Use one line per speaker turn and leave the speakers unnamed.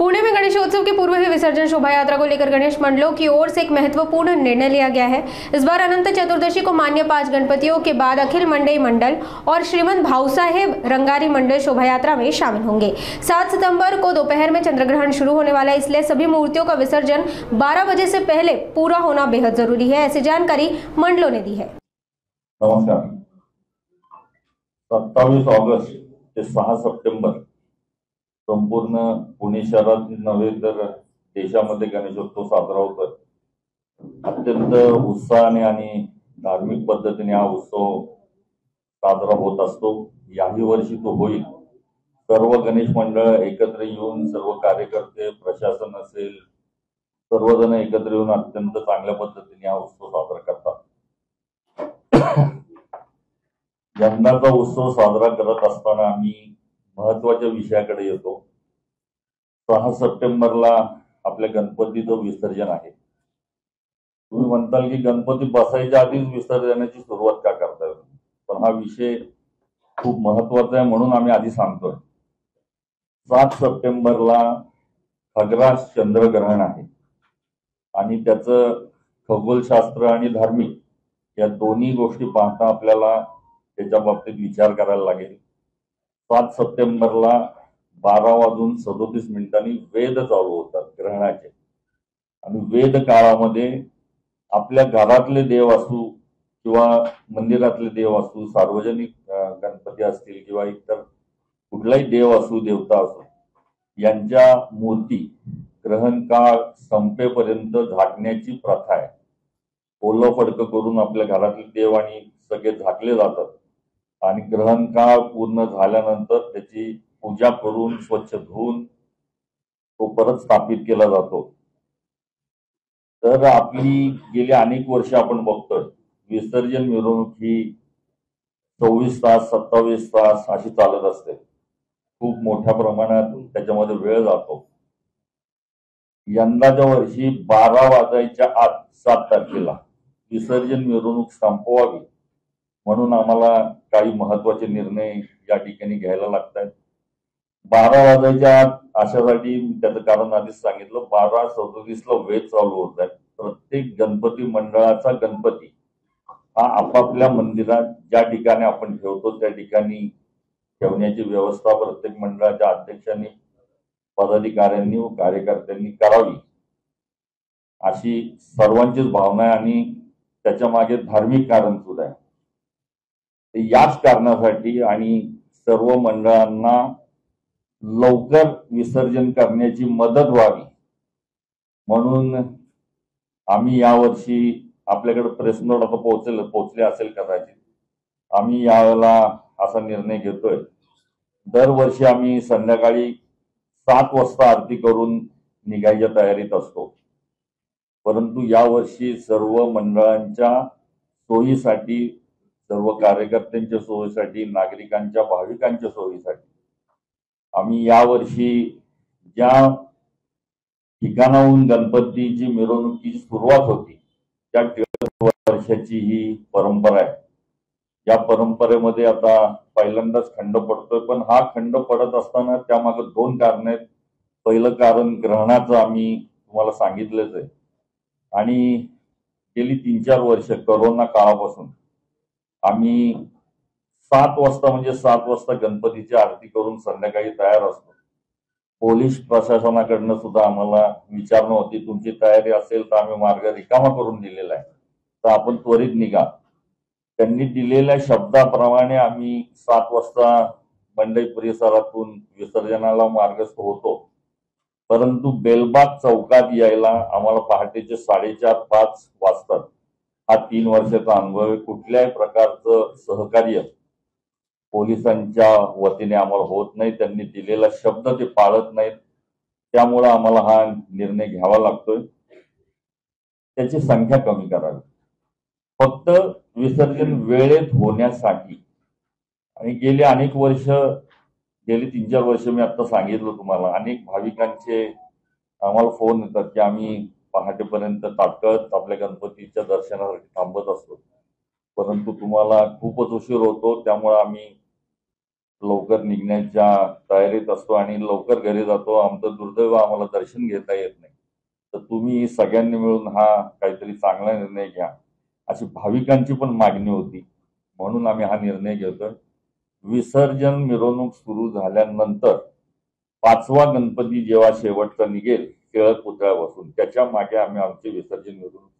पुणे में गणेशोत्सव के पूर्व ही विसर्जन शोभा यात्रा को लेकर गणेश मंडलों की ओर से एक महत्वपूर्ण निर्णय लिया गया है। इस बार अनंत चतुर्दशी को मान्य 5 गणपतियों के बाद अखिल मंडई मंडल और श्रीमंत भाऊसाहेब रंगारी मंडल शोभा यात्रा में शामिल होंगे। 7 सितंबर को दोपहर में चंद्रग्रहण शुरू होने वाला है, इसलिए सभी मूर्तियों का विसर्जन 12 बजे से पहले पूरा होना बेहद जरूरी है, ऐसी जानकारी मंडलों ने दी है।
नमस्कार। 27 ऑगस्ट ते 6 सप्टेंबर संपूर्ण पुणे शहरात नव्हे तर देशामध्ये गणेशोत्सव साजरा होतोय। अत्यंत उत्साहाने आणि धार्मिक पद्धतीने हा उत्सव साजरा होत असतो। याही वर्षी तो होईल। सर्व गणेश मंडळ एकत्र येऊन सर्व कार्यकर्ते, प्रशासन असेल, सर्वजण एकत्र येऊन अत्यंत चांगल्या पद्धतीने हा उत्सव साजरा करतात। यंदाचा उत्सव साजरा करत असताना आम्ही महत्वाच्या विषयाकडे येतो। 6 सप्टेंबरला आपल्या गणपतीचं विसर्जन आहे। तुम्ही म्हणताल की गणपती बसायच्या आधीच विसर्जनाची सुरुवात का करताय, पण हा विषय खूप महत्वाचा आहे म्हणून आम्ही आधी सांगतोय। 7 सप्टेंबरला खग्रास चंद्रग्रहण आहे आणि त्याचं खगोलशास्त्र आणि धार्मिक या दोन्ही गोष्टी पाहता आपल्याला त्याच्या बाबतीत विचार करायला लागेल। 7 सप्टेंबरला 12:37 वेद चालू होतात ग्रहणाचे आणि वेद काळामध्ये आपल्या घरातले देव असू किंवा मंदिरातले देव असू, सार्वजनिक गणपती असतील किंवा इतर कुठलाही देव असू, देवता असू, यांच्या मूर्ती ग्रहण काळ संपेपर्यंत झाकण्याची प्रथा आहे। ओलं फडकं करून आपल्या घरातले देव आणि सगळे झाकले जातात आणि ग्रहण काळ पूर्ण झाल्यानंतर त्याची पूजा करून स्वच्छ धुवून तो परत स्थापित केला जातो। तर आपली गेली अनेक वर्ष आपण बघतोय विसर्जन मिरवणूक ही 24 तास 27 तास अशी चालत असते। खूप मोठ्या प्रमाणात त्याच्यामध्ये वेळ जातो। यंदाच्या वर्षी 12 वाजायच्या आत 7 तारखेला विसर्जन मिरवणूक संपवावी म्हणून आम्हाला काही महत्वाचे निर्णय या ठिकाणी घ्यायला लागतात। 12 वाजायच्या आत अशासाठी त्याचं कारण आधीच सांगितलं। 12:37ला वेद चालू होत आहे। प्रत्येक गणपती मंडळाचा गणपती हा आपापल्या मंदिरात ज्या ठिकाणी आपण ठेवतो त्या ठिकाणी ठेवण्याची व्यवस्था प्रत्येक मंडळाच्या अध्यक्षांनी, पदाधिकाऱ्यांनी व कार्यकर्त्यांनी करावी अशी सर्वांचीच भावना आहे आणि त्याच्या मागे धार्मिक कारण सुद्धा आहे। याच कारणासाठी आणि सर्व मंडळांना लवकर विसर्जन करण्याची मदत व्हावी म्हणून आम्ही यावर्षी आपल्याकडे प्रेस नोट आता पोहोचले असेल कदाचित। आम्ही यावेळेला असा निर्णय घेतोय, दरवर्षी आम्ही संध्याकाळी 7 वाजता आरती करून निघायच्या तयारीत असतो, परंतु यावर्षी सर्व मंडळांच्या सोयीसाठी, सर्व कार्यकर्त्यांच्या सोयीसाठी, नागरिकांच्या, भाविकांच्या सोयीसाठी आम्ही यावर्षी ज्या ठिकाणाहून गणपतीची मिरवणुकीची सुरुवात होती त्या वर्षाची ही परंपरा आहे। या परंपरेमध्ये आता पहिल्यांदाच खंड पडतोय, पण हा खंड पडत असताना त्यामागे 2 कारण आहेत। पहिलं कारण ग्रहणाचं आम्ही तुम्हाला सांगितलंच आहे आणि गेली 3-4 वर्ष कोरोना काळापासून आम्ही 7 वाजता म्हणजे 7 वाजता गणपतीची आरती करून संध्याकाळी तयार असतो। पोलीस प्रशासनाकडनं सुद्धा आम्हाला विचारणा होती, तुमची तयारी असेल तर आम्ही मार्ग रिकामा करून दिलेला आहे, तर आपण त्वरित निघा। त्यांनी दिलेल्या शब्दाप्रमाणे आम्ही 7 वाजता मंडई परिसरातून विसर्जनाला मार्गस्थ होतो, परंतु बेलबाग चौकात यायला आम्हाला पहाटेचे 4:30-5 वाजतात। हा 3 वर्षाचा अनुभव आहे। कुठल्याही प्रकारचं सहकार्य पोलिसांच्या वतीने आम्हाला होत नाही। त्यांनी दिलेला शब्द ते पाळत नाहीत, त्यामुळे आम्हाला हा निर्णय घ्यावा लागतोय। त्याची संख्या कमी करावी, फक्त विसर्जन वेळेत होण्यासाठी। आणि गेली अनेक वर्ष, गेली 3-4 वर्ष मी आता सांगितलं तुम्हाला, अनेक भाविकांचे आम्हाला फोन येतात की आम्ही पहाटेपर्यंत ताटकळत आपल्या गणपतीच्या दर्शनासाठी थांबत असतो, परंतु तुम्हाला खूपच उशीर होतो, त्यामुळे आम्ही लवकर निघण्याच्या तयारीत असतो आणि लवकर घरी जातो. आमचं दुर्दैव आम्हाला दर्शन घेता येत नाही. तर तुम्ही सगळ्यांनी मिळून हा काहीतरी चांगला निर्णय घ्या अशी भाविकांची पण मागणी होती. म्हणून आम्ही हा निर्णय घेतोय. विसर्जन मिरवणूक सुरू झाल्यानंतर 5वा गणपती जेव्हा शेवटचा निघेल टिळक पुतळ्यापासून त्याच्या मागे आम्ही आमची विसर्जन मिरवणूक